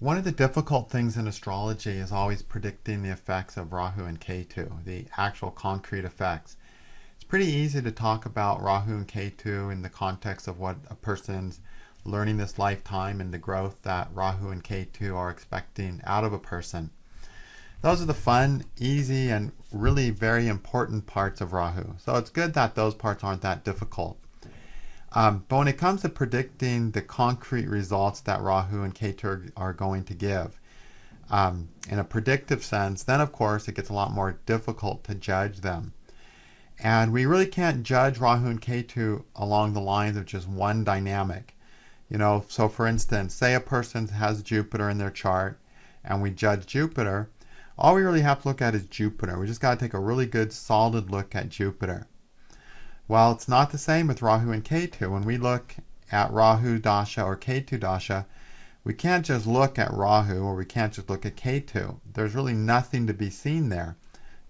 One of the difficult things in astrology is always predicting the effects of Rahu and Ketu, the actual concrete effects. It's pretty easy to talk about Rahu and Ketu in the context of what a person's learning this lifetime and the growth that Rahu and Ketu are expecting out of a person. Those are the fun, easy, and really very important parts of Rahu. So it's good that those parts aren't that difficult. But when it comes to predicting the concrete results that Rahu and Ketu are going to give, in a predictive sense, then of course it gets a lot more difficult to judge them. And we really can't judge Rahu and Ketu along the lines of just one dynamic. So for instance, say a person has Jupiter in their chart and we judge Jupiter, all we really have to look at is Jupiter. We just got to take a really good solid look at Jupiter. Well, it's not the same with Rahu and Ketu. When we look at Rahu Dasha or Ketu Dasha, we can't just look at Rahu or we can't just look at Ketu. There's really nothing to be seen there.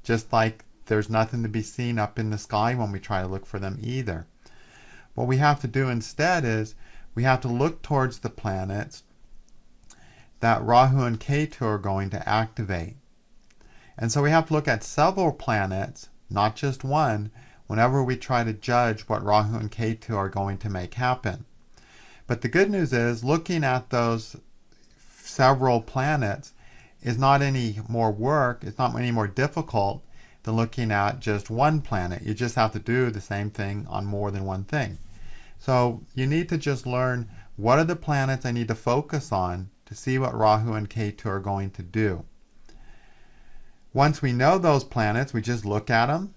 Just like there's nothing to be seen up in the sky when we try to look for them either. What we have to do instead is we have to look towards the planets that Rahu and Ketu are going to activate. And so we have to look at several planets, not just one, whenever we try to judge what Rahu and Ketu are going to make happen. But the good news is, looking at those several planets is not any more work, it's not any more difficult than looking at just one planet. You just have to do the same thing on more than one thing. So you need to just learn what are the planets I need to focus on to see what Rahu and Ketu are going to do. Once we know those planets, we just look at them.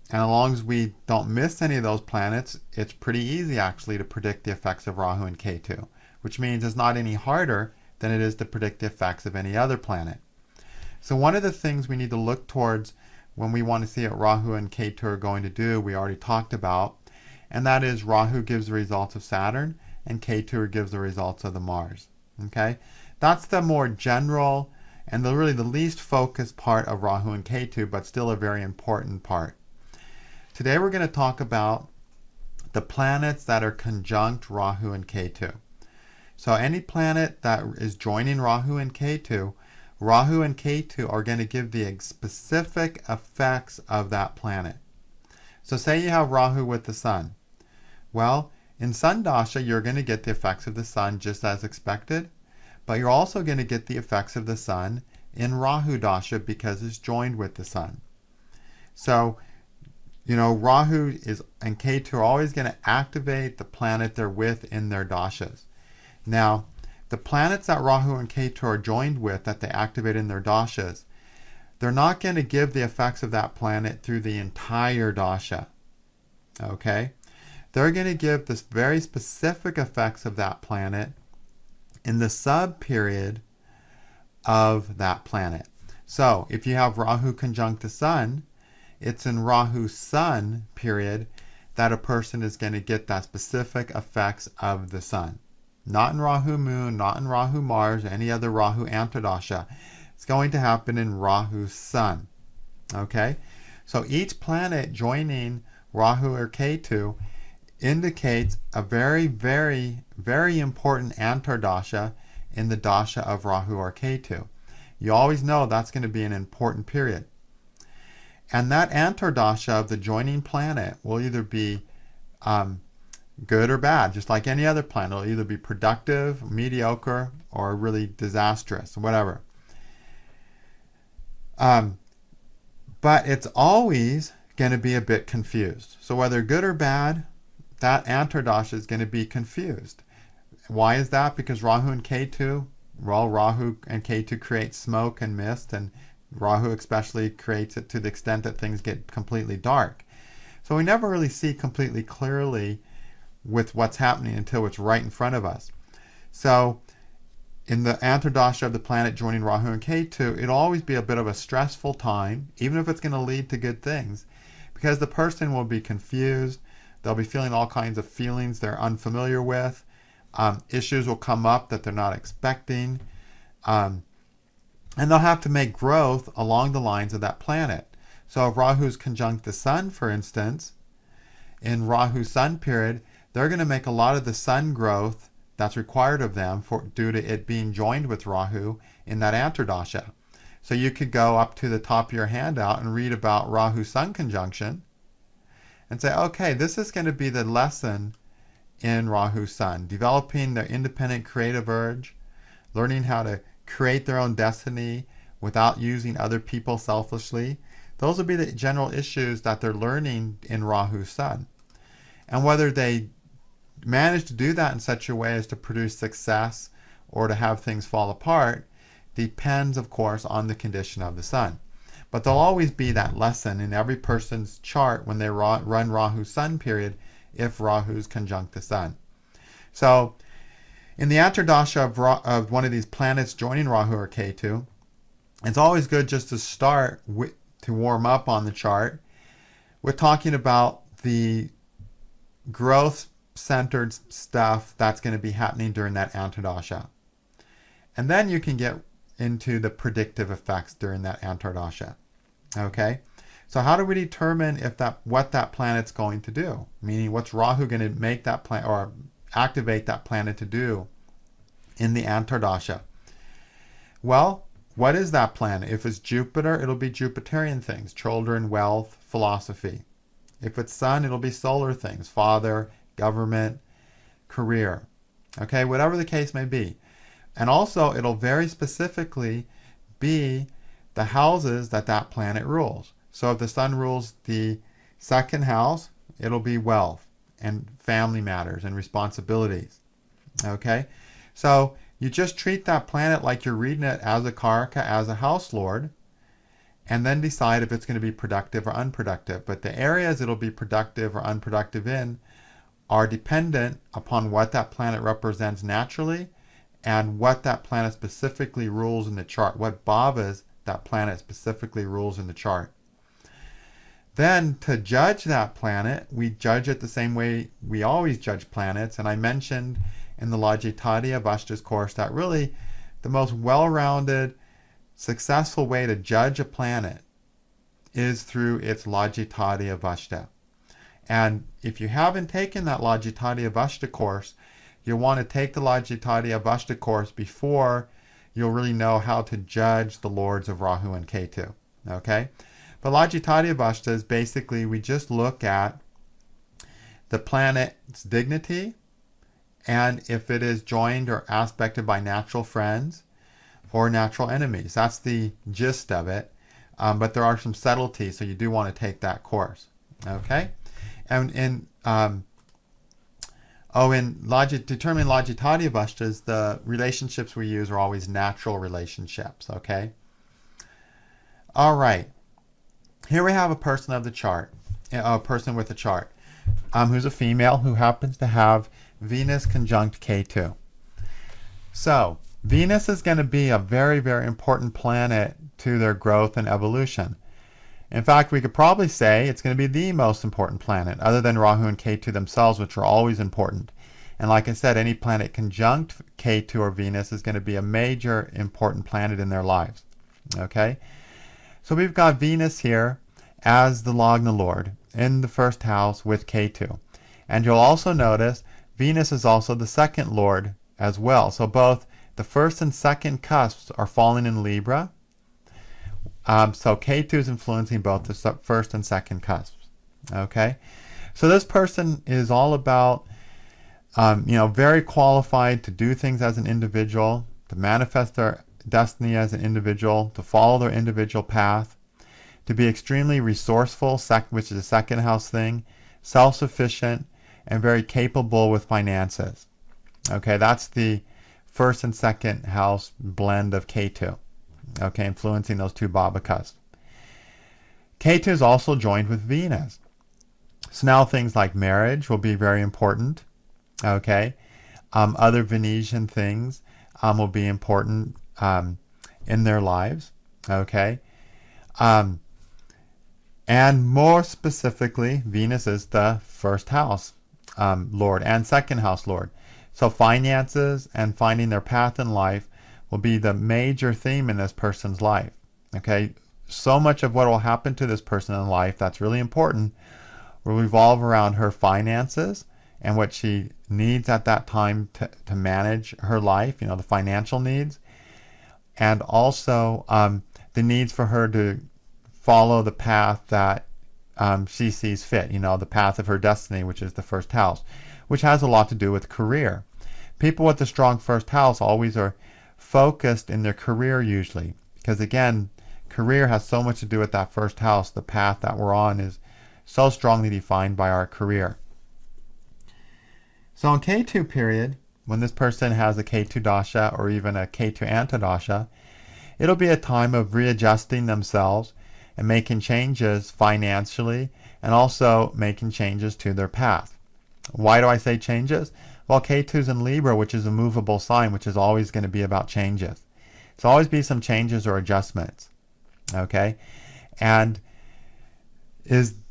And as long as we don't miss any of those planets, it's pretty easy actually to predict the effects of Rahu and Ketu, which means it's not any harder than it is to predict the effects of any other planet. So one of the things we need to look towards when we want to see what Rahu and Ketu are going to do, we already talked about, and that is Rahu gives the results of Saturn and Ketu gives the results of the Mars. Okay? That's the more general and really the least focused part of Rahu and Ketu, but still a very important part. Today we're going to talk about the planets that are conjunct Rahu and Ketu. So any planet that is joining Rahu and Ketu are going to give the specific effects of that planet. So say you have Rahu with the Sun. Well, in Sun Dasha you're going to get the effects of the Sun just as expected, but you're also going to get the effects of the Sun in Rahu Dasha because it's joined with the Sun. So Rahu and Ketu are always going to activate the planet they're with in their dashas. Now, the planets that Rahu and Ketu are joined with that they activate in their dashas, they're not going to give the effects of that planet through the entire dasha. Okay? They're going to give the very specific effects of that planet in the sub-period of that planet. So, if you have Rahu conjunct the Sun, it's in Rahu Sun period that a person is going to get that specific effects of the Sun. Not in Rahu Moon, not in Rahu Mars, or any other Rahu Antardasha. It's going to happen in Rahu Sun. Okay? So each planet joining Rahu or Ketu indicates a very, very, very important Antardasha in the dasha of Rahu or Ketu. You always know that's going to be an important period. And that antardasha of the joining planet will either be good or bad, just like any other planet. It'll either be productive, mediocre, or really disastrous, whatever. But it's always going to be a bit confused. So whether good or bad, that antardasha is going to be confused. Why is that? Because Rahu and Ketu create smoke and mist, and Rahu especially creates it to the extent that things get completely dark. So we never really see completely clearly with what's happening until it's right in front of us. So in the antardasha of the planet joining Rahu and Ketu, it'll always be a bit of a stressful time, even if it's going to lead to good things, because the person will be confused. They'll be feeling all kinds of feelings they're unfamiliar with. Issues will come up that they're not expecting. And they'll have to make growth along the lines of that planet. So if Rahu's conjunct the Sun, for instance, in Rahu Sun period, they're going to make a lot of the Sun growth that's required of them due to it being joined with Rahu in that Antardasha. So you could go up to the top of your handout and read about Rahu Sun conjunction and say, okay, this is going to be the lesson in Rahu Sun, developing their independent creative urge, learning how to create their own destiny without using other people selfishly. Those will be the general issues that they're learning in Rahu Sun. And whether they manage to do that in such a way as to produce success or to have things fall apart depends, of course, on the condition of the sun. But there'll always be that lesson in every person's chart when they run Rahu Sun period if Rahu's conjunct the sun. So in the Antardasha of one of these planets joining Rahu or Ketu, it's always good just to start to warm up on the chart. We're talking about the growth-centered stuff that's going to be happening during that Antardasha. And then you can get into the predictive effects during that Antardasha. Okay? So how do we determine what that planet's going to do? Meaning, what's Rahu going to make that planet or activate that planet to do in the Antardasha? Well, what is that planet? If it's Jupiter, it'll be Jupiterian things, children, wealth, philosophy. If it's Sun, it'll be solar things, father, government, career. Okay, whatever the case may be. And also, it'll very specifically be the houses that planet rules. So if the Sun rules the second house, it'll be wealth and family matters and responsibilities. Okay, so you just treat that planet like you're reading it as a Karaka, as a house lord, and then decide if it's going to be productive or unproductive. But the areas it'll be productive or unproductive in are dependent upon what that planet represents naturally and what that planet specifically rules in the chart, what bhavas that planet specifically rules in the chart. Then to judge that planet, we judge it the same way we always judge planets. And I mentioned in the Lajitadiya Vashta's course that really the most well-rounded, successful way to judge a planet is through its Lajitadiya Vashta. And if you haven't taken that Lajitadiya Vashta course, you'll want to take the Lajitadiya Vashta course before you'll really know how to judge the lords of Rahu and Ketu. Okay? But Lajitadiya Vashta is basically, we just look at the planet's dignity and if it is joined or aspected by natural friends or natural enemies. That's the gist of it. But there are some subtleties, so you do want to take that course. Okay? And in determining Lajitadiya Vashtas, the relationships we use are always natural relationships. Okay? All right. Here we have a person of the chart, a person with a chart, who's a female who happens to have Venus conjunct Ketu. So Venus is going to be a very, very important planet to their growth and evolution. In fact, we could probably say it's going to be the most important planet, other than Rahu and Ketu themselves, which are always important. And like I said, any planet conjunct Ketu or Venus is going to be a major important planet in their lives. Okay? So we've got Venus here as the Lagna Lord in the first house with Ketu. And you'll also notice Venus is also the second Lord as well. So both the first and second cusps are falling in Libra. So Ketu is influencing both the first and second cusps. Okay? So this person is all about, very qualified to do things as an individual, to manifest their destiny as an individual, to follow their individual path, to be extremely resourceful, which is a second house thing, self-sufficient, and very capable with finances. Okay, that's the first and second house blend of Ketu. Okay, influencing those two Bhabakas. Ketu is also joined with Venus. So now things like marriage will be very important. Okay, other Venetian things will be important in their lives. Okay, and more specifically, Venus is the first house Lord and second house Lord. So finances and finding their path in life will be the major theme in this person's life. Okay, so much of what will happen to this person in life that's really important will revolve around her finances and what she needs at that time to manage her life, the financial needs, and also the needs for her to follow the path that she sees fit, the path of her destiny, which is the first house, which has a lot to do with career. People with a strong first house always are focused in their career usually, because again, career has so much to do with that first house. The path that we're on is so strongly defined by our career. So in Ketu period, when this person has a Ketu dasha or even a Ketu antadasha, it'll be a time of readjusting themselves and making changes financially and also making changes to their path. Why do I say changes? Well, Ketu's in Libra, which is a movable sign, which is always going to be about changes. So always be some changes or adjustments. Okay? And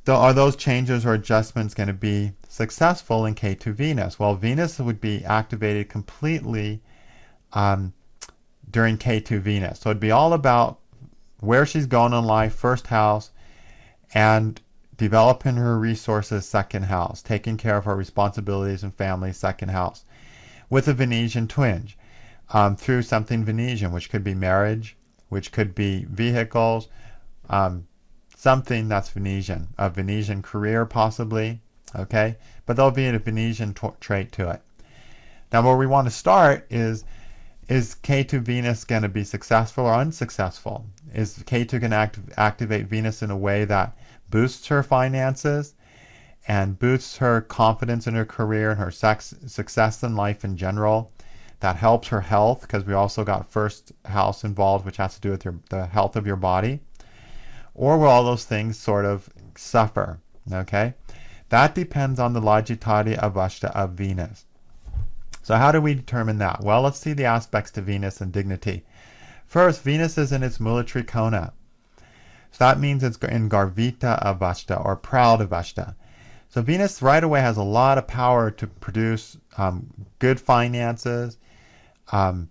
are those changes or adjustments going to be successful in Ketu Venus? Well, Venus would be activated completely during Ketu Venus. So it'd be all about where she's going in life, first house, and developing her resources, second house, taking care of her responsibilities and family, second house, with a Venetian twinge through something Venetian, which could be marriage, which could be vehicles, something that's Venetian, a Venetian career possibly, okay? But there'll be a Venetian trait to it. Now where we want to start is Ketu Venus going to be successful or unsuccessful? Is Ketu going to activate Venus in a way that boosts her finances and boosts her confidence in her career and her success in life in general? That helps her health, because we also got first house involved, which has to do with the health of your body. Or will all those things sort of suffer? Okay? That depends on the Lajitadi Avashta of Venus. So how do we determine that? Well, let's see the aspects to Venus and dignity. First, Venus is in its Mula Trikona. So that means it's in Garvita Avashta, or proud Avashta. So Venus right away has a lot of power to produce good finances and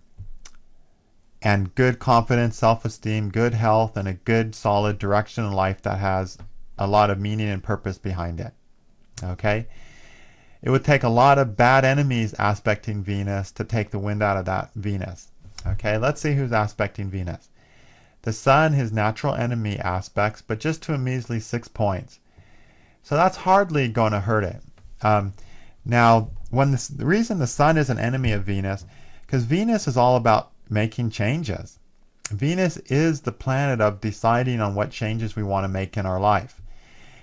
good confidence, self-esteem, good health, and a good solid direction in life that has a lot of meaning and purpose behind it. Okay? It would take a lot of bad enemies aspecting Venus to take the wind out of that Venus. Okay, let's see who's aspecting Venus. The Sun, his natural enemy, aspects, but just to a measly 6 points. So that's hardly going to hurt it. Now, the reason the Sun is an enemy of Venus, because Venus is all about making changes. Venus is the planet of deciding on what changes we want to make in our life.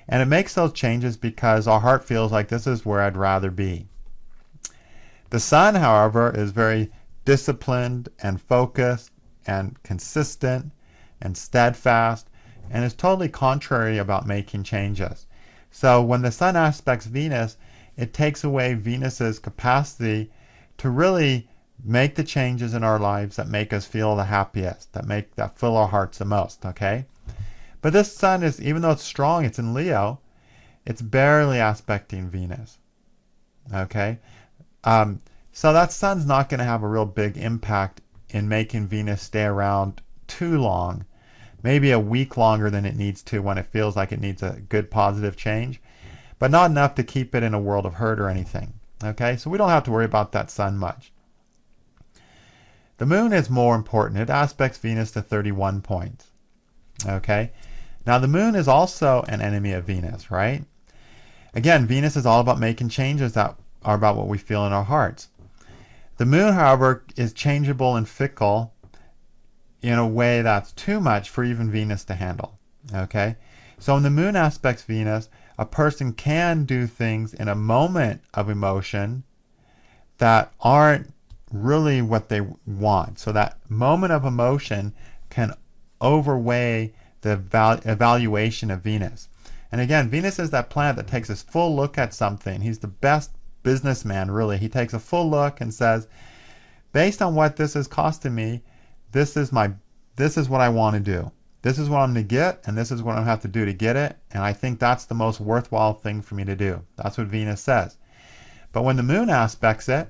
And it makes those changes because our heart feels like this is where I'd rather be. The Sun, however, is very disciplined and focused and consistent and steadfast and is totally contrary about making changes. So when the Sun aspects Venus, it takes away Venus's capacity to really make the changes in our lives that make us feel the happiest, that fill our hearts the most, okay? But this Sun is, even though it's strong, it's in Leo, it's barely aspecting Venus. Okay? So that Sun's not going to have a real big impact in making Venus stay around too long. Maybe a week longer than it needs to when it feels like it needs a good positive change. But not enough to keep it in a world of hurt or anything. Okay? So we don't have to worry about that Sun much. The Moon is more important. It aspects Venus to 31 points. Okay? Now the Moon is also an enemy of Venus, right? Again, Venus is all about making changes that are about what we feel in our hearts. The Moon, however, is changeable and fickle in a way that's too much for even Venus to handle. Okay? So when the Moon aspects Venus, a person can do things in a moment of emotion that aren't really what they want. So that moment of emotion can overweigh the evaluation of Venus. And again, Venus is that planet that takes a full look at something. He's the best businessman, really. He takes a full look and says, based on what this is costing me, this is what I want to do. This is what I'm going to get, and this is what I have to do to get it. And I think that's the most worthwhile thing for me to do. That's what Venus says. But when the Moon aspects it,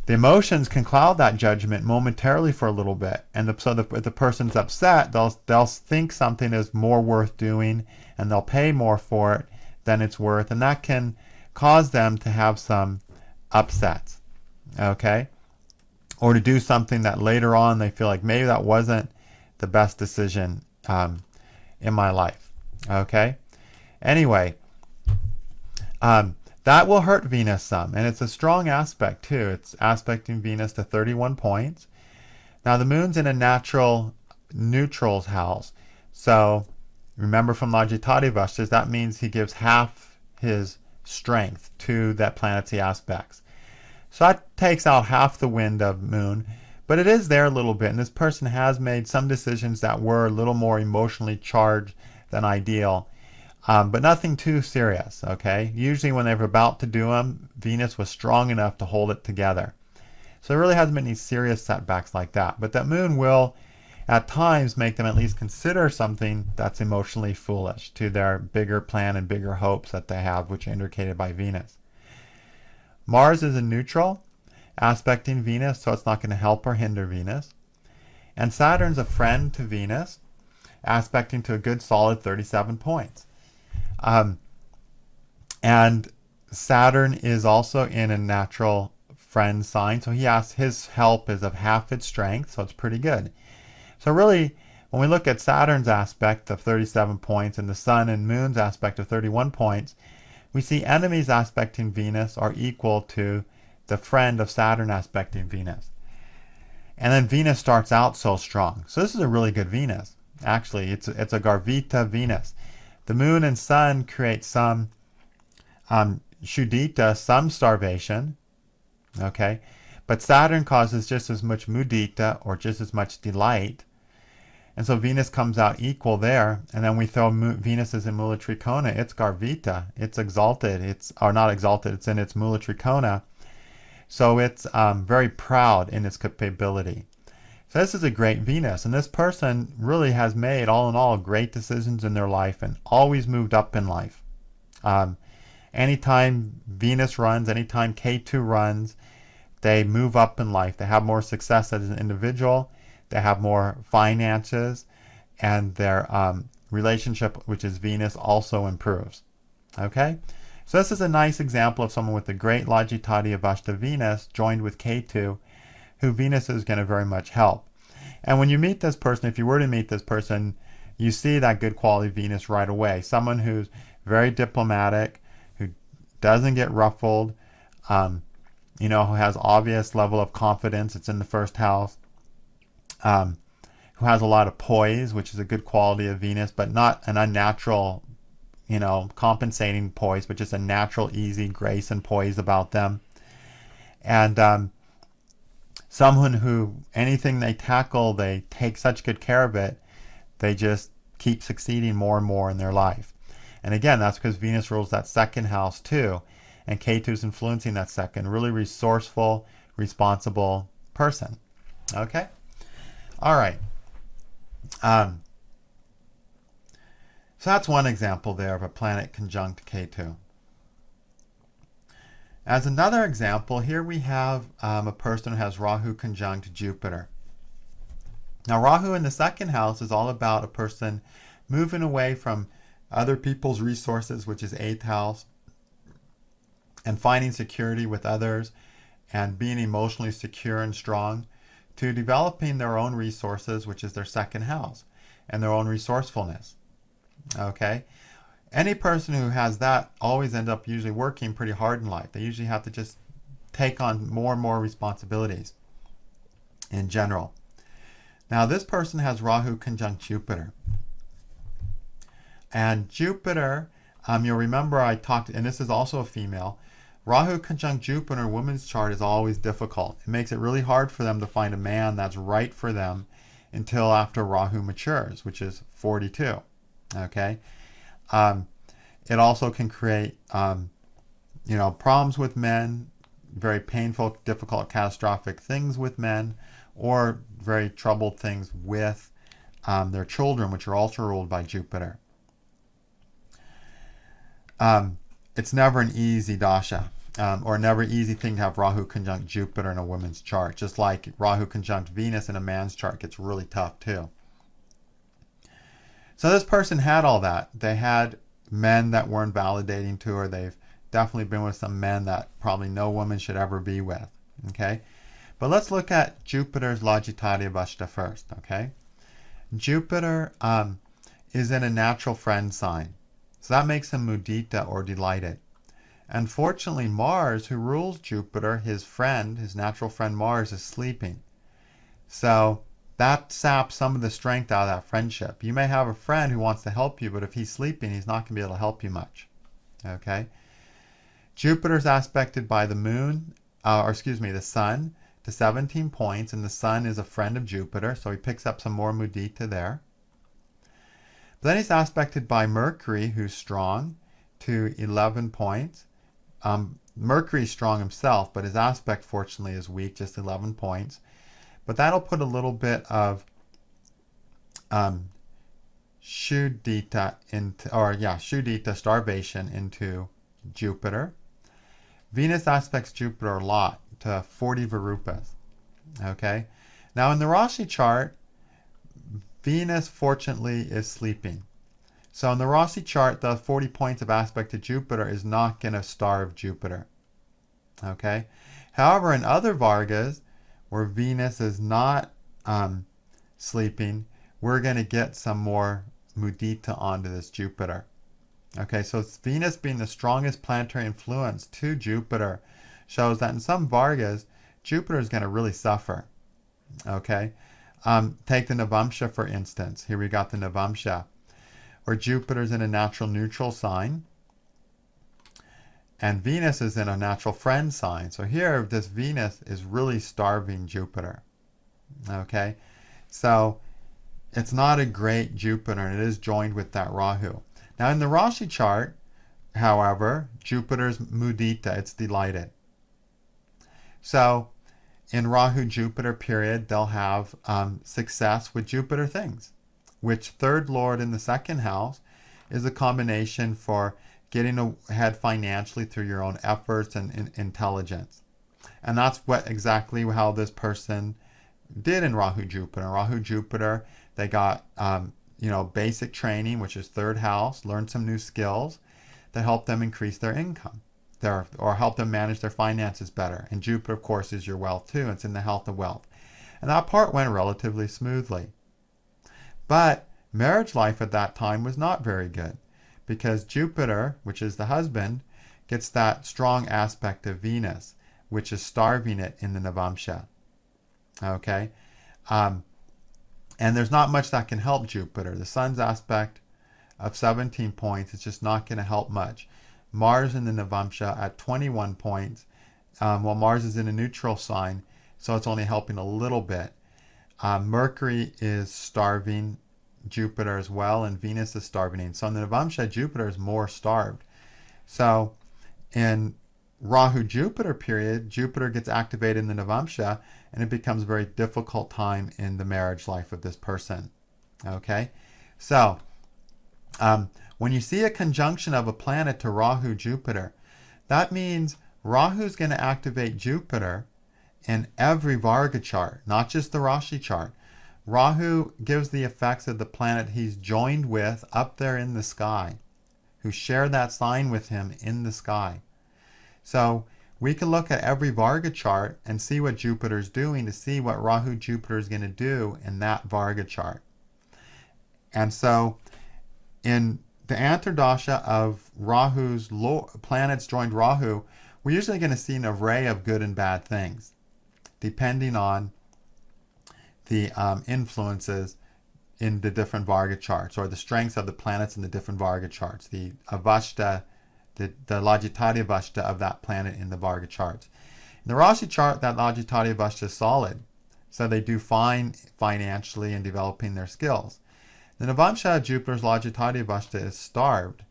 the emotions can cloud that judgment momentarily for a little bit, and if the person's upset, they'll think something is more worth doing, and they'll pay more for it than it's worth, and that can cause them to have some upsets, okay? Or to do something that later on they feel like maybe that wasn't the best decision in my life, okay? Anyway, that will hurt Venus some, and it's a strong aspect too. It's aspecting Venus to 31 points. Now the moon's in a natural neutrals house, so remember from Lagitati Vastas, that means he gives half his strength to that planet's he aspects. So that takes out half the wind of moon, but it is there a little bit, and this person has made some decisions that were a little more emotionally charged than ideal, but nothing too serious, okay? Usually when they were about to do them, Venus was strong enough to hold it together. So there really hasn't been any serious setbacks like that, but that moon will at times make them at least consider something that's emotionally foolish to their bigger plan and bigger hopes that they have, which are indicated by Venus. Mars is a neutral, aspecting Venus, so it's not going to help or hinder Venus. And Saturn's a friend to Venus, aspecting to a good solid 37 points. And Saturn is also in a natural friend sign, so his help is of half its strength, so it's pretty good. So really, when we look at Saturn's aspect of 37 points and the Sun and Moon's aspect of 31 points, we see enemies aspecting Venus are equal to the friend of Saturn aspecting Venus. And then Venus starts out so strong. So this is a really good Venus. Actually, it's a Garvita Venus. The Moon and Sun create some Shuddhita, some starvation, okay? But Saturn causes just as much mudita, or just as much delight. And so Venus comes out equal there, and then we throw Venus is in Mula Trikona. It's Garvita. It's exalted. Or not exalted. It's in its Mula Trikona. So it's very proud in its capability. So this is a great Venus, and this person really has made, all in all, great decisions in their life and always moved up in life. Anytime Venus runs, anytime Ketu runs, they move up in life. They have more success as an individual. They have more finances, and their relationship, which is Venus, also improves. Okay? So this is a nice example of someone with a great Lagitati Avashta Venus joined with Ketu, who Venus is going to very much help. And when you meet this person, if you were to meet this person, you see that good quality Venus right away. Someone who's very diplomatic, who doesn't get ruffled, who has obvious level of confidence. It's in the first house. Who has a lot of poise, which is a good quality of Venus, but not an unnatural, compensating poise, but just a natural, easy grace and poise about them. And someone who, anything they tackle, they take such good care of it, they just keep succeeding more and more in their life. And again, that's because Venus rules that second house too, and Ketu's influencing that second. Really resourceful, responsible person. Okay? All right. So that's one example there of a planet conjunct Ketu. As another example, here we have a person who has Rahu conjunct Jupiter. Now Rahu in the second house is all about a person moving away from other people's resources, which is 8th house, and finding security with others and being emotionally secure and strong, to developing their own resources, which is their second house, and their own resourcefulness. Okay? Any person who has that always ends up usually working pretty hard in life. They usually have to just take on more and more responsibilities in general. Now this person has Rahu conjunct Jupiter. And Jupiter, you'll remember I talked, and this is also a female, Rahu conjunct Jupiter in a woman's chart is always difficult. It makes it really hard for them to find a man that's right for them until after Rahu matures, which is 42. Okay? It also can create, problems with men, very painful, difficult, catastrophic things with men, or very troubled things with their children, which are also ruled by Jupiter. It's never an easy dasha, or never easy thing to have Rahu conjunct Jupiter in a woman's chart. Just like Rahu conjunct Venus in a man's chart gets really tough too. So this person had all that. They had men that weren't validating to her. They've definitely been with some men that probably no woman should ever be with. Okay, but let's look at Jupiter's Logitalia Vashta first. Okay, Jupiter is in a natural friend sign, so that makes him mudita or delighted. Unfortunately, Mars, who rules Jupiter, his friend, his natural friend Mars, is sleeping. So that saps some of the strength out of that friendship. You may have a friend who wants to help you, but if he's sleeping, he's not going to be able to help you much. Okay? Jupiter's aspected by the moon, the sun, to 17 points, and the sun is a friend of Jupiter, so he picks up some more mudita there. But then he's aspected by Mercury, who's strong, to 11 points. Mercury's strong himself, but his aspect, fortunately, is weak, just 11 points. But that'll put a little bit of Shuddhita starvation into Jupiter. Venus aspects Jupiter a lot, to 40 Virupas. Okay? Now in the Rashi chart, Venus fortunately is sleeping. So in the Rashi chart, the 40 points of aspect to Jupiter is not going to starve Jupiter. Okay? However, in other Vargas, where Venus is not sleeping, we're going to get some more mudita onto this Jupiter. Okay, so it's Venus being the strongest planetary influence to Jupiter shows that in some Vargas, Jupiter is going to really suffer. Okay, take the Navamsha for instance. Here we got the Navamsha, where Jupiter's in a natural neutral sign, and Venus is in a natural friend sign. So here, this Venus is really starving Jupiter. Okay, so it's not a great Jupiter, and it is joined with that Rahu. Now in the Rashi chart, however, Jupiter's mudita, it's delighted. So in Rahu-Jupiter period, they'll have success with Jupiter things, which third lord in the second house is a combination for getting ahead financially through your own efforts and intelligence. And that's exactly how this person did in Rahu-Jupiter. In Rahu-Jupiter, they got basic training, which is third house, learned some new skills that help them increase their income or help them manage their finances better. And Jupiter, of course, is your wealth too. It's in the health of wealth. And that part went relatively smoothly. But marriage life at that time was not very good, because Jupiter, which is the husband, gets that strong aspect of Venus, which is starving it in the Navamsha. Okay? And there's not much that can help Jupiter. The sun's aspect of 17 points is just not going to help much. Mars in the Navamsha at 21 points, while Mars is in a neutral sign, so it's only helping a little bit. Mercury is starving Jupiter as well, and Venus is starving. So in the Navamsha, Jupiter is more starved. So in Rahu-Jupiter period, Jupiter gets activated in the Navamsha, and it becomes a very difficult time in the marriage life of this person. Okay? So, when you see a conjunction of a planet to Rahu-Jupiter, that means Rahu's going to activate Jupiter in every Varga chart, not just the Rashi chart. Rahu gives the effects of the planet he's joined with up there in the sky, who share that sign with him in the sky. So we can look at every Varga chart and see what Jupiter's doing to see what Rahu-Jupiter is going to do in that Varga chart. And so in the Antardasha of Rahu's planets joined Rahu, we're usually going to see an array of good and bad things, depending on the influences in the different Varga charts, or the strengths of the planets in the different Varga charts, the Avashta, the Logitalia Vashta of that planet in the Varga charts. In the Rashi chart, that Logitalia Vashta is solid, so they do fine financially in developing their skills. The Navamsha of Jupiter's Logitalia Vashta is starved,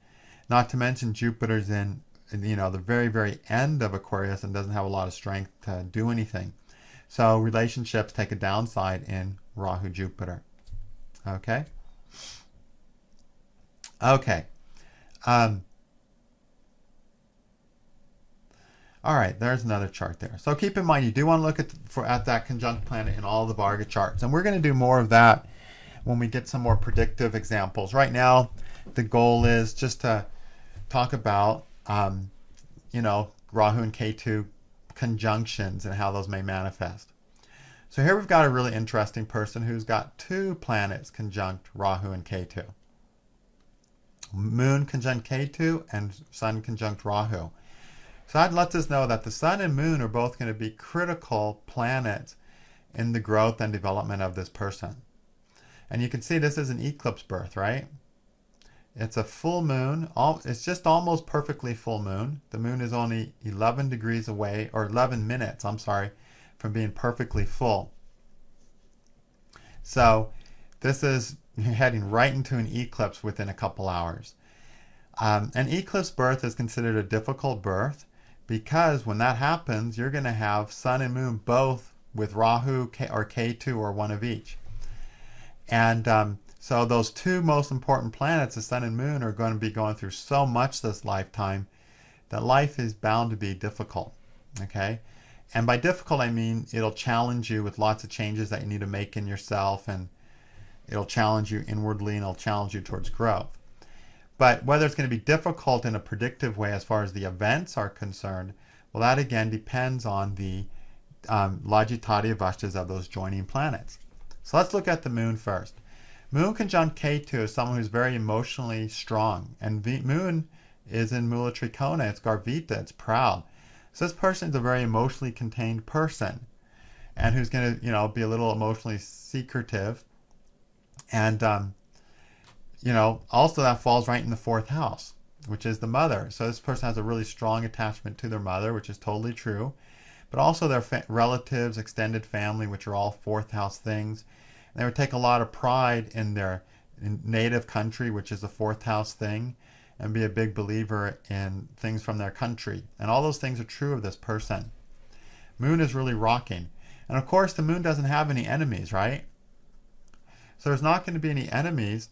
not to mention Jupiter's in the very, very end of Aquarius and doesn't have a lot of strength to do anything. So relationships take a downside in Rahu-Jupiter. Okay? Okay. All right, there's another chart there. So keep in mind, you do want to look at that conjunct planet in all the Varga charts. And we're going to do more of that when we get some more predictive examples. Right now, the goal is just to talk about Rahu and Ketu conjunctions and how those may manifest. So here we've got a really interesting person who's got two planets conjunct Rahu and Ketu. Moon conjunct Ketu and Sun conjunct Rahu. So that lets us know that the Sun and Moon are both going to be critical planets in the growth and development of this person. And you can see this is an eclipse birth, right? It's a full moon. It's just almost perfectly full moon. The moon is only 11 degrees away, or 11 minutes, I'm sorry, from being perfectly full. So this is heading right into an eclipse within a couple hours. An eclipse birth is considered a difficult birth because when that happens, you're going to have Sun and Moon both with Rahu or Ketu or one of each. And so those two most important planets, the Sun and Moon, are going to be going through so much this lifetime that life is bound to be difficult. Okay? And by difficult, I mean it'll challenge you with lots of changes that you need to make in yourself, and it'll challenge you inwardly, and it'll challenge you towards growth. But whether it's going to be difficult in a predictive way as far as the events are concerned, well, that again depends on the Lagitati Avashtas of those joining planets. So let's look at the Moon first. Moon conjunct Ketu is someone who's very emotionally strong. And Moon is in Mula Trikona. It's Garvita. It's proud. So this person is a very emotionally contained person, and who's going to, be a little emotionally secretive. And, also that falls right in the fourth house, which is the mother. So this person has a really strong attachment to their mother, which is totally true. But also their relatives, extended family, which are all fourth house things. And they would take a lot of pride in their native country, which is a fourth house thing, and be a big believer in things from their country. And all those things are true of this person. Moon is really rocking. And of course, the Moon doesn't have any enemies, right? So there's not going to be any enemies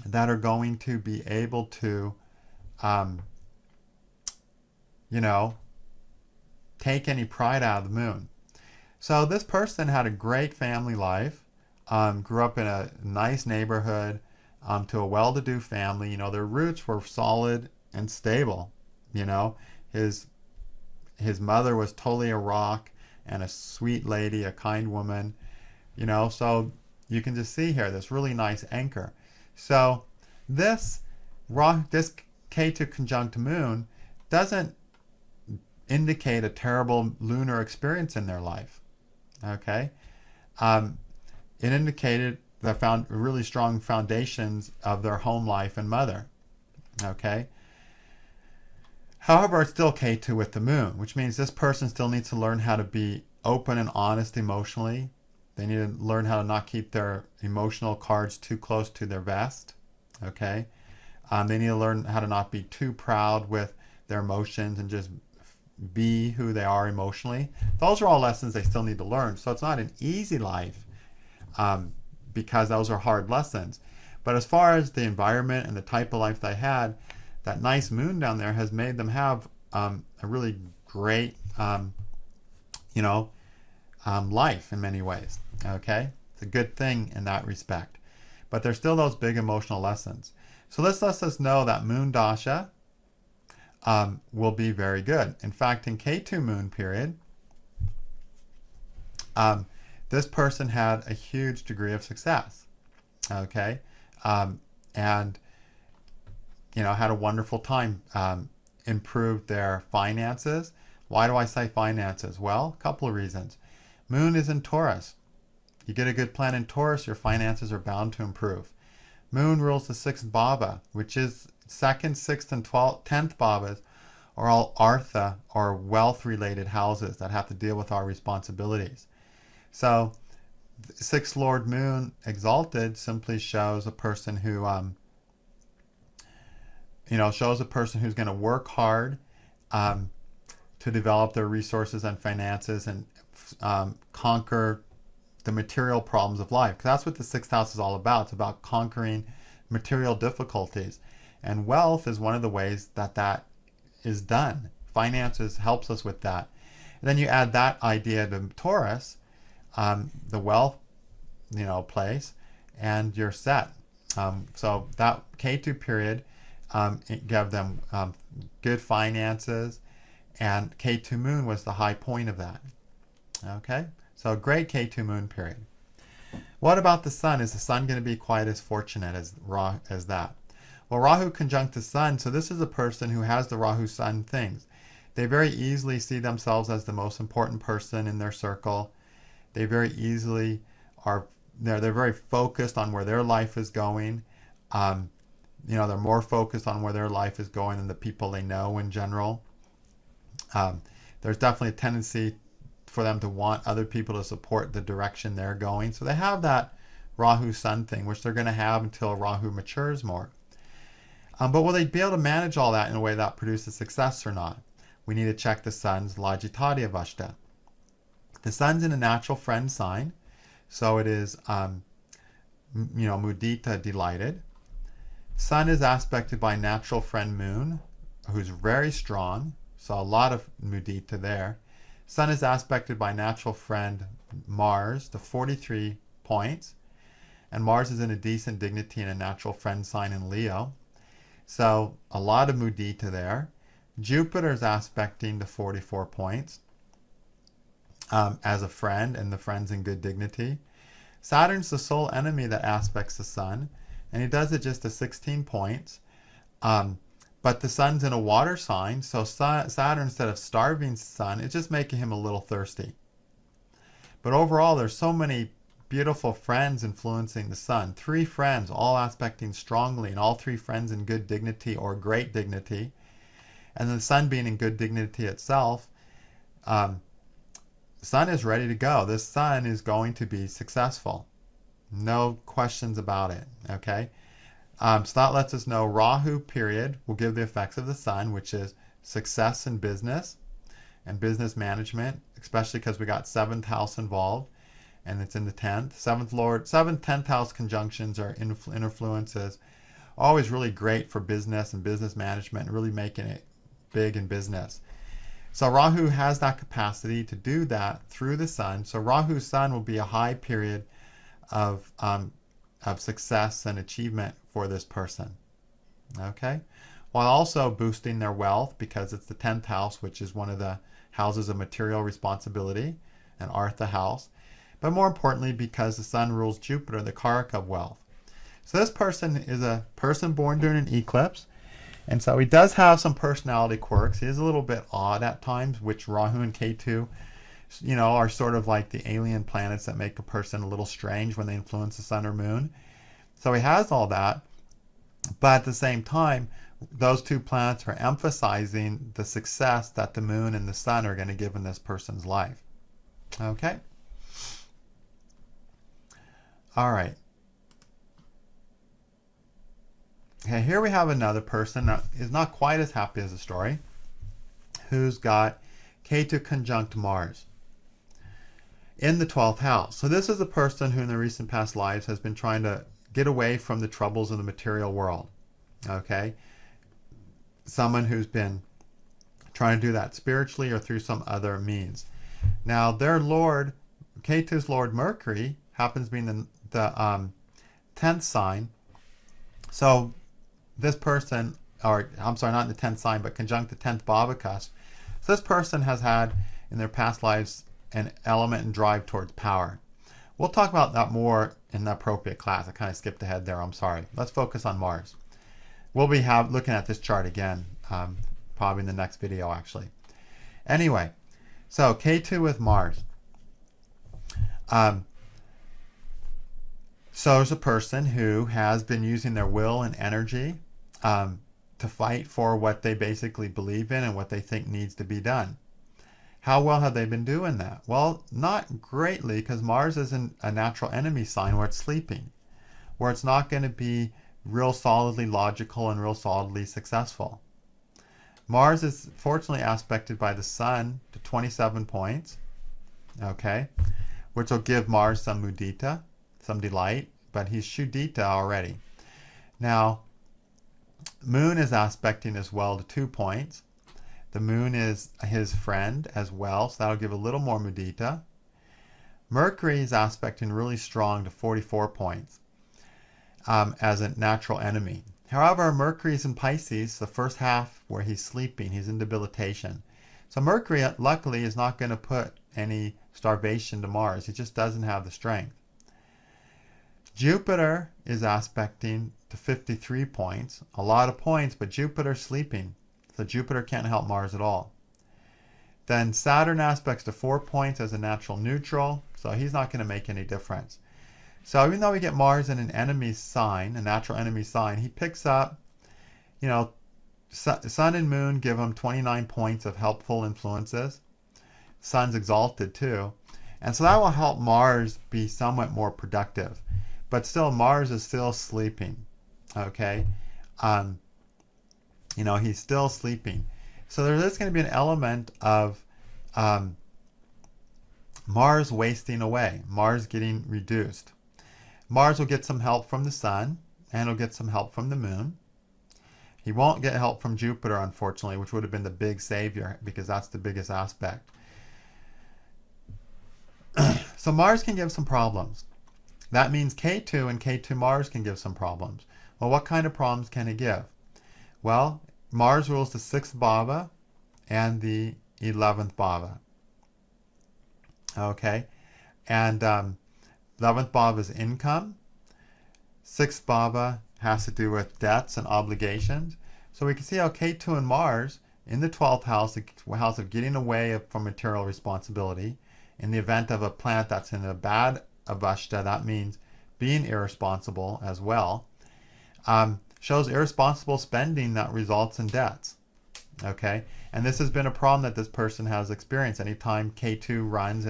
that are going to be able to, take any pride out of the Moon. So this person had a great family life, grew up in a nice neighborhood, to a well-to-do family. Their roots were solid and stable. His mother was totally a rock and a sweet lady, a kind woman. So you can just see here this really nice anchor. So this Ketu conjunct Moon doesn't indicate a terrible lunar experience in their life. Okay, it indicated they found really strong foundations of their home life and mother. Okay. However, it's still Ketu with the Moon, which means this person still needs to learn how to be open and honest emotionally. They need to learn how to not keep their emotional cards too close to their vest. Okay. They need to learn how to not be too proud with their emotions and just be who they are emotionally. Those are all lessons they still need to learn. So it's not an easy life, because those are hard lessons. But as far as the environment and the type of life they had, that nice Moon down there has made them have a really great, life in many ways. Okay, it's a good thing in that respect. But there's still those big emotional lessons. So this lets us know that Moon Dasha will be very good. In fact, in Ketu Moon period, this person had a huge degree of success. Okay, and had a wonderful time. Improved their finances. Why do I say finances? Well, a couple of reasons. Moon is in Taurus. You get a good plan in Taurus, your finances are bound to improve. Moon rules the 6th bhava, which is 2nd, 6th, and 10th bhavas are all artha, or wealth-related houses that have to deal with our responsibilities. So, 6th Lord Moon exalted simply shows a person who, shows a person who's going to work hard to develop their resources and finances and conquer the material problems of life. Because that's what the 6th house is all about. It's about conquering material difficulties. And wealth is one of the ways that is done. Finances helps us with that. And then you add that idea to Taurus, the wealth, place, and you're set. So that Ketu period it gave them good finances, and Ketu moon was the high point of that. Okay, so a great Ketu moon period. What about the sun? Is the sun going to be quite as fortunate as that? Well, Rahu conjunct the sun, so this is a person who has the Rahu sun things. They very easily see themselves as the most important person in their circle. They very easily are, they're very focused on where their life is going. They're more focused on where their life is going than the people they know in general. There's definitely a tendency for them to want other people to support the direction they're going. So they have that Rahu Sun thing, which they're going to have until Rahu matures more. But will they be able to manage all that in a way that produces success or not? We need to check the Sun's Lajitadya Vashta. The Sun's in a natural friend sign, so it is, mudita, delighted. Sun is aspected by natural friend Moon, who's very strong, so a lot of mudita there. Sun is aspected by natural friend Mars to 43 points, and Mars is in a decent dignity in a natural friend sign in Leo. So a lot of mudita there. Jupiter is aspecting to 44 points as a friend, and the friend's in good dignity. Saturn's the sole enemy that aspects the Sun, and he does it just to 16 points. But the Sun's in a water sign, so Saturn, instead of starving Sun, it's just making him a little thirsty. But overall, there's so many beautiful friends influencing the Sun. 3 friends, all aspecting strongly, and all 3 friends in good dignity or great dignity. And the Sun being in good dignity itself, the Sun is ready to go. This Sun is going to be successful. No questions about it, okay? So that lets us know Rahu period will give the effects of the Sun, which is success in business and business management, especially because we got 7th house involved and it's in the 10th. 7th, 10th house conjunctions or influences always really great for business and business management, really making it big in business. So Rahu has that capacity to do that through the Sun. So Rahu's Sun will be a high period of success and achievement for this person, okay? While also boosting their wealth because it's the 10th house, which is one of the houses of material responsibility, and Artha house. But more importantly, because the Sun rules Jupiter, the Karaka of wealth. So this person is a person born during an eclipse, and so he does have some personality quirks. He is a little bit odd at times, which Rahu and Ketu, are sort of like the alien planets that make a person a little strange when they influence the Sun or Moon. So he has all that, but at the same time, those 2 planets are emphasizing the success that the Moon and the Sun are going to give in this person's life. Okay? All right. Okay, here we have another person that is not quite as happy as the story, who's got Ketu conjunct Mars in the 12th house. So this is a person who in their recent past lives has been trying to get away from the troubles of the material world. Okay? Someone who's been trying to do that spiritually or through some other means. Now, their Lord, Ketu's Lord Mercury, happens to be in the 10th sign. So this person, or I'm sorry, not in the 10th sign, but conjunct the 10th Bhavakas. So this person has had in their past lives an element and drive towards power. We'll talk about that more in the appropriate class. I kind of skipped ahead there. I'm sorry. Let's focus on Mars. We'll be looking at this chart again, probably in the next video, actually. Anyway, so Ketu with Mars. So there's a person who has been using their will and energy to fight for what they basically believe in and what they think needs to be done. How well have they been doing that? Well, not greatly, because Mars is in a natural enemy sign where it's sleeping, where it's not going to be real solidly logical and real solidly successful. Mars is fortunately aspected by the Sun to 27 points, okay, which will give Mars some mudita, some delight, but he's Shuddhita already. Now, Moon is aspecting as well to 2 points. The Moon is his friend as well, so that'll give a little more mudita. Mercury is aspecting really strong to 44 points as a natural enemy. However, Mercury's in Pisces, the first half where he's sleeping, he's in debilitation. So Mercury, luckily, is not going to put any starvation to Mars. He just doesn't have the strength. Jupiter is aspecting to 53 points, a lot of points, but Jupiter's sleeping. So Jupiter can't help Mars at all. Then Saturn aspects to 4 points as a natural neutral, so he's not going to make any difference. So even though we get Mars in an enemy sign, a natural enemy sign, he picks up, you know, Sun and Moon give him 29 points of helpful influences. Sun's exalted too. And so that will help Mars be somewhat more productive. But still, Mars is still sleeping. Okay? He's still sleeping. So there is going to be an element of Mars wasting away, Mars getting reduced. Mars will get some help from the Sun, and he'll get some help from the Moon. He won't get help from Jupiter, unfortunately, which would have been the big savior, because that's the biggest aspect. So Mars can give some problems. That means Ketu and Ketu Mars can give some problems. Well, what kind of problems can it give? Well, Mars rules the 6th bhava and the 11th bhava. Okay? And 11th bhava is income. 6th bhava has to do with debts and obligations. So we can see how Ketu and Mars in the 12th house, the house of getting away from material responsibility, in the event of a planet that's in a bad avashta, that means being irresponsible as well, shows irresponsible spending that results in debts. Okay? And this has been a problem that this person has experienced anytime Ketu runs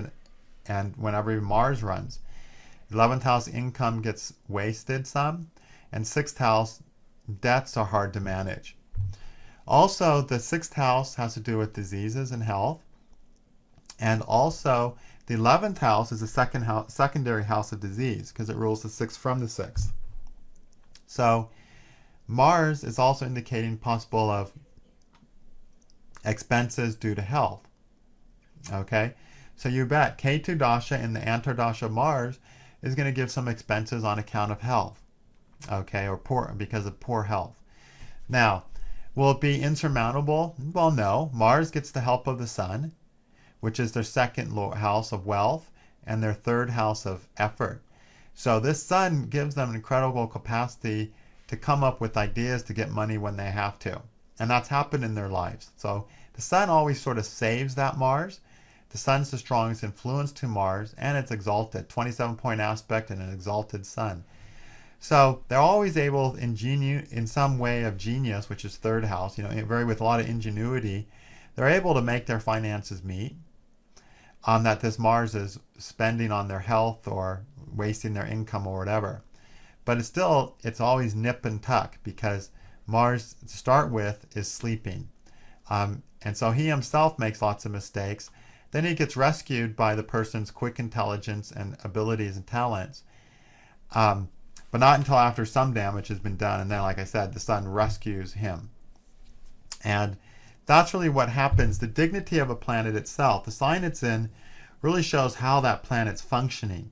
and whenever Mars runs. 11th house income gets wasted some, and 6th house debts are hard to manage. Also, the 6th house has to do with diseases and health, and also the 11th house is a secondary house of disease because it rules the 6th from the 6th. So Mars is also indicating possible of expenses due to health. Okay, so you bet Ketu Dasha in the Antardasha Mars is going to give some expenses on account of health. Okay, or because of poor health. Now, will it be insurmountable? Well, no. Mars gets the help of the Sun, which is their 2nd house of wealth and their 3rd house of effort. So this Sun gives them incredible capacity to come up with ideas to get money when they have to. And that's happened in their lives. So the Sun always sort of saves that Mars. The Sun's the strongest influence to Mars, and it's exalted, 27-point aspect and an exalted Sun. So they're always able, in some way of genius, which is 3rd house, with a lot of ingenuity, they're able to make their finances meet. That this Mars is spending on their health or wasting their income or whatever. But it's always nip and tuck because Mars, to start with, is sleeping. And so he himself makes lots of mistakes. Then he gets rescued by the person's quick intelligence and abilities and talents. But not until after some damage has been done. And then, like I said, the Sun rescues him. And that's really what happens. The dignity of a planet itself, the sign it's in, really shows how that planet's functioning.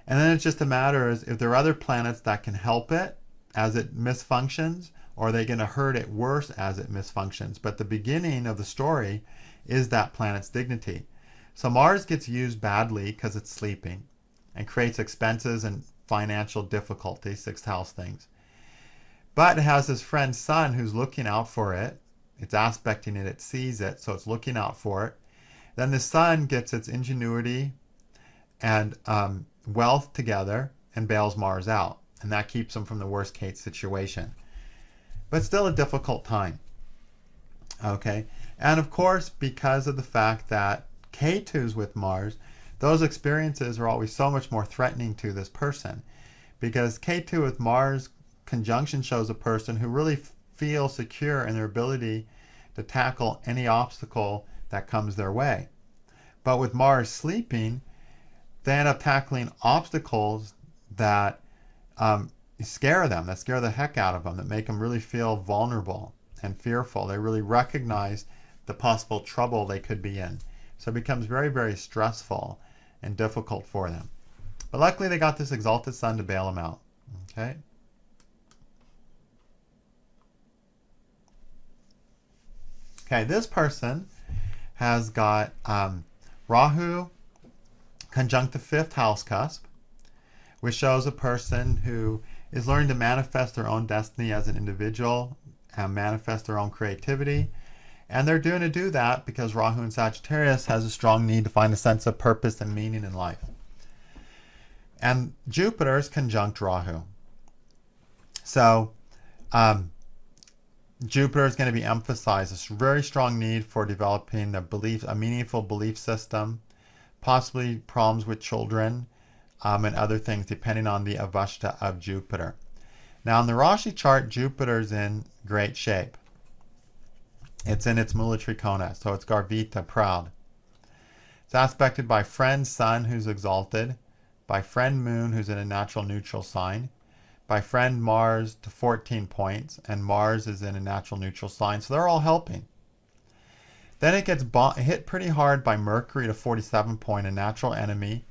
And then it's just a matter of if there are other planets that can help it as it misfunctions, or are they going to hurt it worse as it misfunctions. But the beginning of the story is that planet's dignity. So Mars gets used badly because it's sleeping and creates expenses and financial difficulty, 6th house things. But it has this friend Sun who's looking out for it. It's aspecting it, it sees it, so it's looking out for it. Then the Sun gets its ingenuity and wealth together and bails Mars out. And that keeps him from the worst case situation. But still a difficult time. Okay? And of course, because of the fact that Ketu's with Mars, those experiences are always so much more threatening to this person. Because Ketu with Mars conjunction shows a person who really feel secure in their ability to tackle any obstacle that comes their way. But with Mars sleeping, they end up tackling obstacles that scare them, that scare the heck out of them, that make them really feel vulnerable and fearful. They really recognize the possible trouble they could be in. So it becomes very, very stressful and difficult for them. But luckily they got this exalted Sun to bail them out. Okay? Okay, this person has got Rahu conjunct the fifth house cusp, which shows a person who is learning to manifest their own destiny as an individual and manifest their own creativity. And they're doing to do that because Rahu in Sagittarius has a strong need to find a sense of purpose and meaning in life. And Jupiter is conjunct Rahu. So Jupiter is going to be emphasized. This very strong need for developing a meaningful belief system, possibly problems with children, and other things depending on the avashta of Jupiter. Now in the Rashi chart, Jupiter's in great shape. It's in its Mula Trikona, so it's Garvita, proud. It's aspected by friend Sun, who's exalted, by friend Moon, who's in a natural neutral sign, by friend Mars to 14 points, and Mars is in a natural neutral sign, so they're all helping. Then it gets hit pretty hard by Mercury to 47 point, a natural enemy,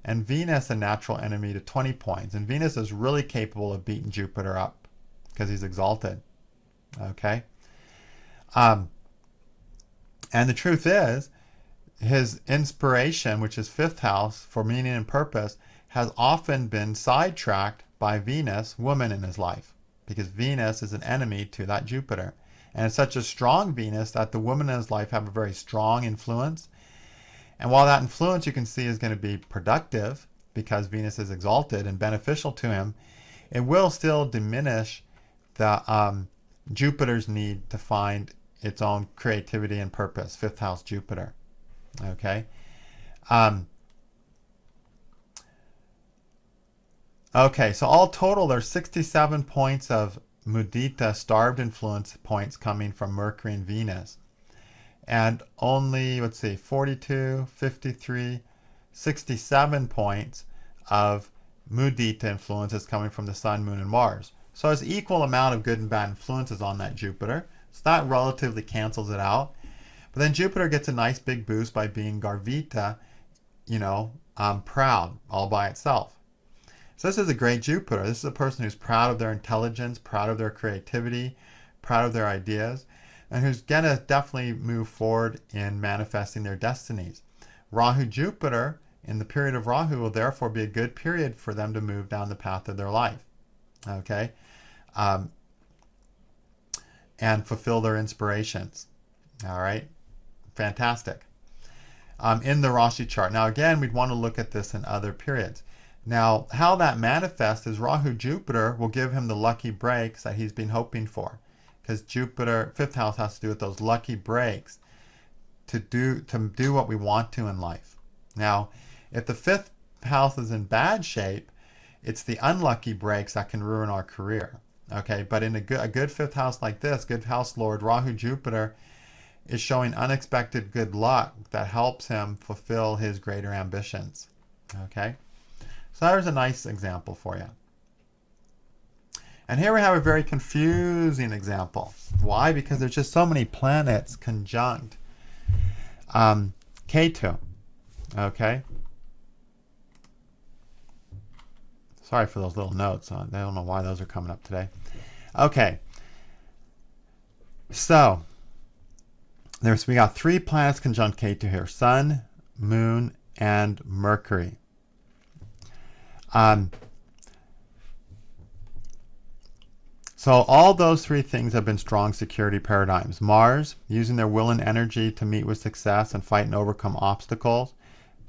and Venus, a natural enemy, to 20 points. And Venus is really capable of beating Jupiter up because he's exalted. Okay? And the truth is, his inspiration, which is fifth house for meaning and purpose, has often been sidetracked by Venus, woman in his life, because Venus is an enemy to that Jupiter. And it's such a strong Venus that the women in his life have a very strong influence. And while that influence you can see is going to be productive because Venus is exalted and beneficial to him, it will still diminish the Jupiter's need to find its own creativity and purpose, fifth house Jupiter. Okay? Okay, so all total there's 67 points of mudita, starved influence points coming from Mercury and Venus. And only, let's see, 42, 53, 67 points of mudita influences coming from the Sun, Moon, and Mars. So it's equal amount of good and bad influences on that Jupiter. So that relatively cancels it out. But then Jupiter gets a nice big boost by being Garvita, proud all by itself. So this is a great Jupiter. This is a person who's proud of their intelligence, proud of their creativity, proud of their ideas, and who's going to definitely move forward in manifesting their destinies. Rahu Jupiter, in the period of Rahu, will therefore be a good period for them to move down the path of their life. Okay? And fulfill their inspirations. All right? Fantastic. In the Rashi chart. Now again, we'd want to look at this in other periods. Now, how that manifests is Rahu Jupiter will give him the lucky breaks that he's been hoping for. Because Jupiter, fifth house, has to do with those lucky breaks to do what we want to in life. Now, if the fifth house is in bad shape, it's the unlucky breaks that can ruin our career. Okay, but in a good fifth house like this, good house lord, Rahu Jupiter is showing unexpected good luck that helps him fulfill his greater ambitions. Okay, so there's a nice example for you. And here we have a very confusing example. Why? Because there's just so many planets conjunct Ketu. Okay? Sorry for those little notes. I don't know why those are coming up today. Okay. So, we got 3 planets conjunct Ketu here. Sun, Moon, and Mercury. So all those 3 things have been strong security paradigms. Mars, using their will and energy to meet with success and fight and overcome obstacles.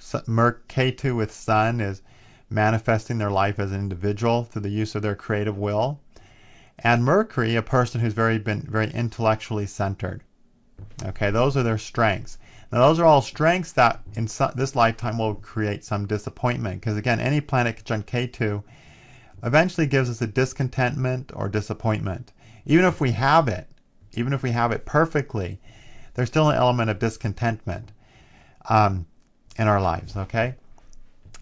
Ketu with Sun is manifesting their life as an individual through the use of their creative will. And Mercury, a person who's been very intellectually centered. Okay, those are their strengths. Now those are all strengths that in this lifetime will create some disappointment. Because again, any planet conjunct Ketu eventually gives us a discontentment or disappointment. Even if we have it perfectly, there's still an element of discontentment in our lives, okay?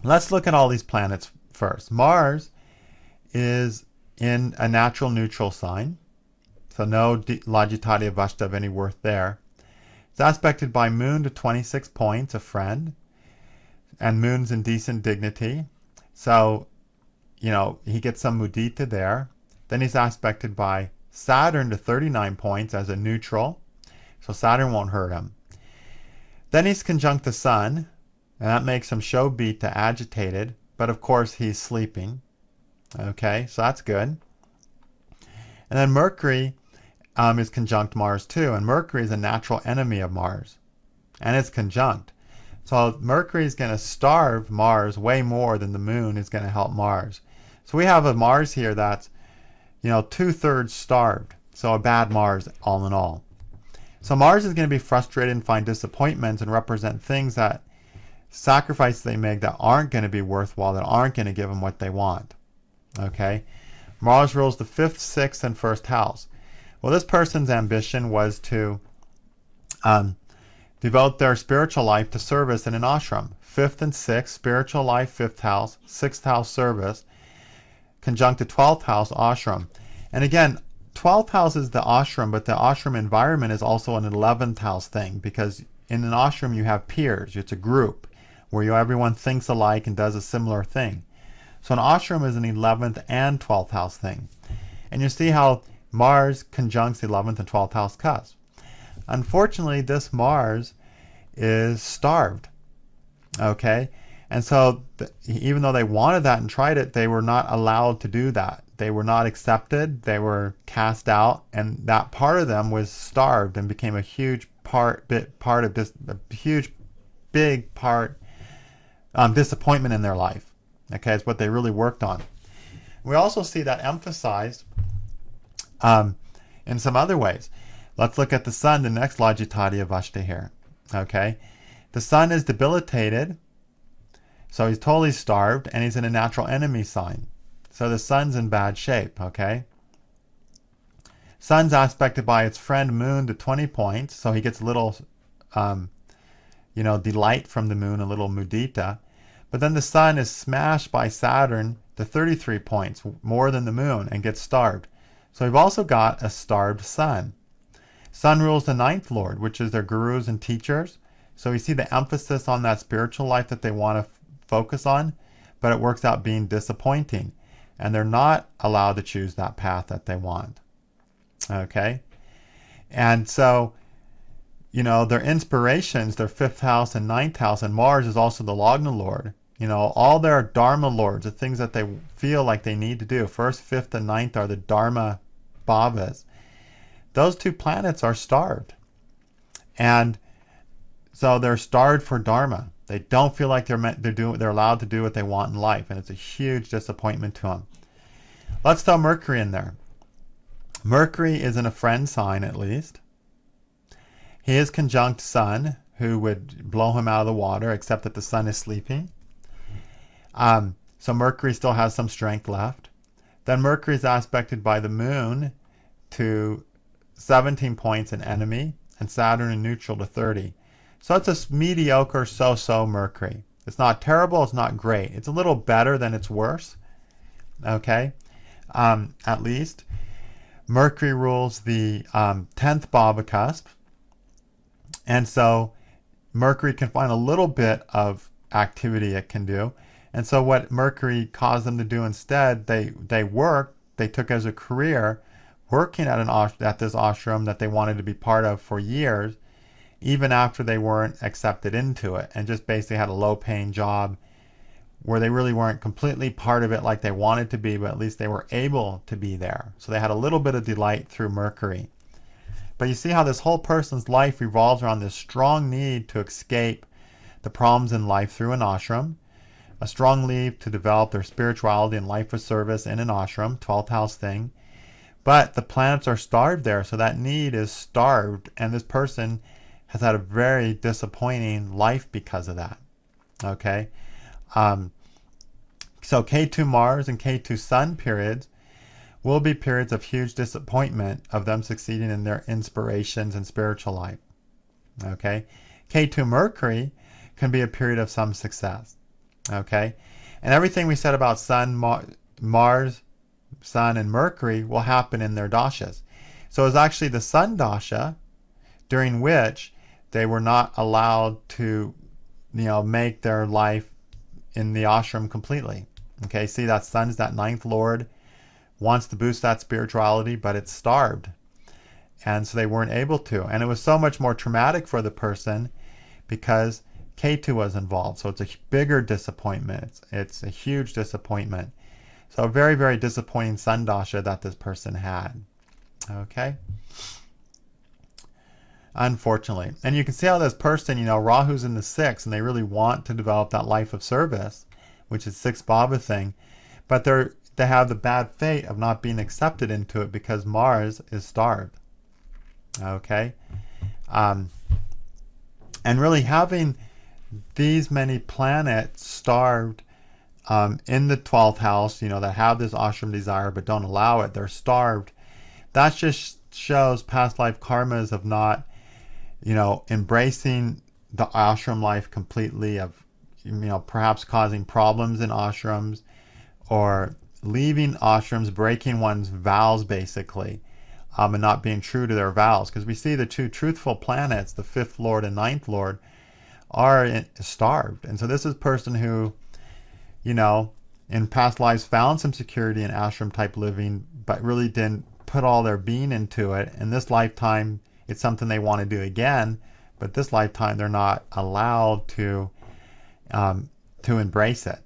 Let's look at all these planets first. Mars is in a natural neutral sign, so no Lagitati Avashta of any worth there. It's aspected by Moon to 26 points, a friend, and Moon's in decent dignity. So he gets some mudita there. Then he's aspected by Saturn to 39 points as a neutral. So Saturn won't hurt him. Then he's conjunct the Sun, and that makes him show beat to agitated, but of course he's sleeping. Okay, so that's good. And then Mercury is conjunct Mars too, and Mercury is a natural enemy of Mars, and it's conjunct. So Mercury is going to starve Mars way more than the Moon is going to help Mars. So we have a Mars here that's, 2/3 starved. So a bad Mars all in all. So Mars is going to be frustrated and find disappointments and represent things that sacrifices they make that aren't going to be worthwhile, that aren't going to give them what they want. Okay? Mars rules the 5th, 6th, and 1st house. Well, this person's ambition was to devote their spiritual life to service in an ashram. 5th and 6th, spiritual life, 5th house, 6th house, service, conjunct the 12th house, ashram. And again, 12th house is the ashram, but the ashram environment is also an 11th house thing, because in an ashram you have peers. It's a group where everyone thinks alike and does a similar thing. So an ashram is an 11th and 12th house thing. And you see how Mars conjuncts the 11th and 12th house cusp. Unfortunately, this Mars is starved. Okay? And so even though they wanted that and tried it, they were not allowed to do that. They were not accepted. They were cast out, and that part of them was starved and became a huge disappointment in their life. Okay, it's what they really worked on. We also see that emphasized in some other ways. Let's look at the Sun, the next Logitati Avashta here. Okay, the Sun is debilitated, so he's totally starved, and he's in a natural enemy sign. So the Sun's in bad shape. Okay, Sun's aspected by its friend Moon to 20 points, so he gets a little, delight from the Moon, a little mudita. But then the Sun is smashed by Saturn to 33 points, more than the Moon, and gets starved. So we've also got a starved Sun. Sun rules the 9th Lord, which is their gurus and teachers. So we see the emphasis on that spiritual life that they want to focus on, but it works out being disappointing. And they're not allowed to choose that path that they want. Okay? And so, their inspirations, their 5th house and 9th house, and Mars is also the Lagna Lord. All their Dharma Lords, the things that they feel like they need to do. 1st, 5th, and 9th are the Dharma Bhavas. Those two planets are starved. And so they're starved for Dharma. They don't feel like they're allowed to do what they want in life, and it's a huge disappointment to them. Let's throw Mercury in there. Mercury is in a friend sign, at least. He is conjunct Sun, who would blow him out of the water, except that the Sun is sleeping. So Mercury still has some strength left. Then Mercury is aspected by the Moon to 17 points in enemy, and Saturn in neutral to 30. So it's a mediocre so-so Mercury. It's not terrible, it's not great. It's a little better than it's worse. Okay? At least. Mercury rules the 10th Bhava cusp. And so Mercury can find a little bit of activity it can do. And so what Mercury caused them to do instead, they took as a career working at this ashram that they wanted to be part of for years, even after they weren't accepted into it, and just basically had a low-paying job where they really weren't completely part of it like they wanted to be, but at least they were able to be there. So they had a little bit of delight through Mercury. But you see how this whole person's life revolves around this strong need to escape the problems in life through an ashram, a strong need to develop their spirituality and life of service in an ashram, 12th house thing. But the planets are starved there, so that need is starved, and this person has had a very disappointing life because of that. Okay? So Ketu Mars and Ketu Sun periods will be periods of huge disappointment of them succeeding in their inspirations and spiritual life. Okay? Ketu Mercury can be a period of some success. Okay? And everything we said about Sun, Mars, Sun, and Mercury will happen in their dashas. So it's actually the Sun dasha during which they were not allowed to, make their life in the ashram completely. Okay, see that Sun's that 9th Lord, wants to boost that spirituality, but it's starved. And so they weren't able to. And it was so much more traumatic for the person because Ketu was involved. So it's a bigger disappointment. It's a huge disappointment. So a very, very disappointing sun dasha that this person had. Okay? Unfortunately. And you can see how this person, you know, Rahu's in the 6th and they really want to develop that life of service, which is 6 bhava thing, but they have the bad fate of not being accepted into it because Mars is starved. Okay? And really having these many planets starved in the 12th house, you know, that have this ashram desire but don't allow it, they're starved. That just shows past life karmas of not, you know, embracing the ashram life completely, of, you know, perhaps causing problems in ashrams or leaving ashrams, breaking one's vows basically, and not being true to their vows. Because we see the 2 truthful planets, the 5th Lord and 9th Lord, are starved. And so this is a person who, you know, in past lives found some security in ashram type living, but really didn't put all their being into it. In this lifetime, it's something they want to do again, but this lifetime they're not allowed to embrace it.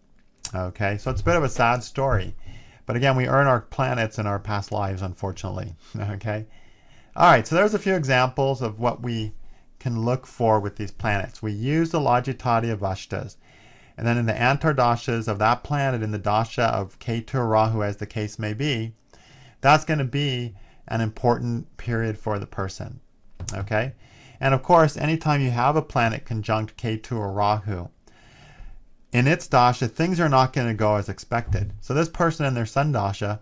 Okay, so it's a bit of a sad story. But again, we earn our planets in our past lives, unfortunately. Okay? All right, so there's a few examples of what we can look for with these planets. We use the Lajitadi Avashtas. And then in the Antardashas of that planet, in the dasha of Ketu or Rahu, as the case may be, that's going to be an important period for the person. Okay? And of course, anytime you have a planet conjunct Ketu or Rahu, in its dasha, things are not going to go as expected. So this person in their sun dasha,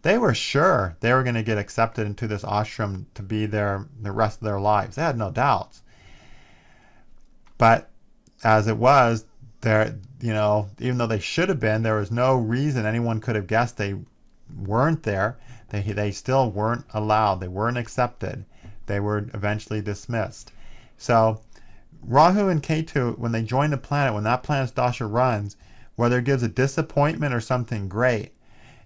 they were sure they were going to get accepted into this ashram to be there the rest of their lives. They had no doubts. But as it was, there, you know, even though they should have been, there was no reason anyone could have guessed they weren't there. They still weren't allowed. They weren't accepted. They were eventually dismissed. So Rahu and Ketu, when they join the planet, when that planet's dasha runs, whether it gives a disappointment or something great,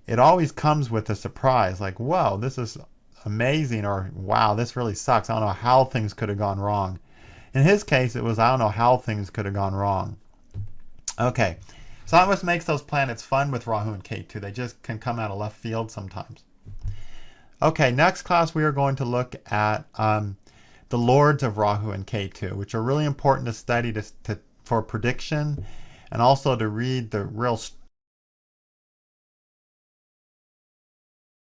it always comes with a surprise, like, whoa, this is amazing, or wow, this really sucks. I don't know how things could have gone wrong. In his case, it was, I don't know how things could have gone wrong. Okay, so that what makes those planets fun with Rahu and Ketu. They just can come out of left field sometimes. Okay, next class we are going to look at the lords of Rahu and Ketu, which are really important to study for prediction and also to read the real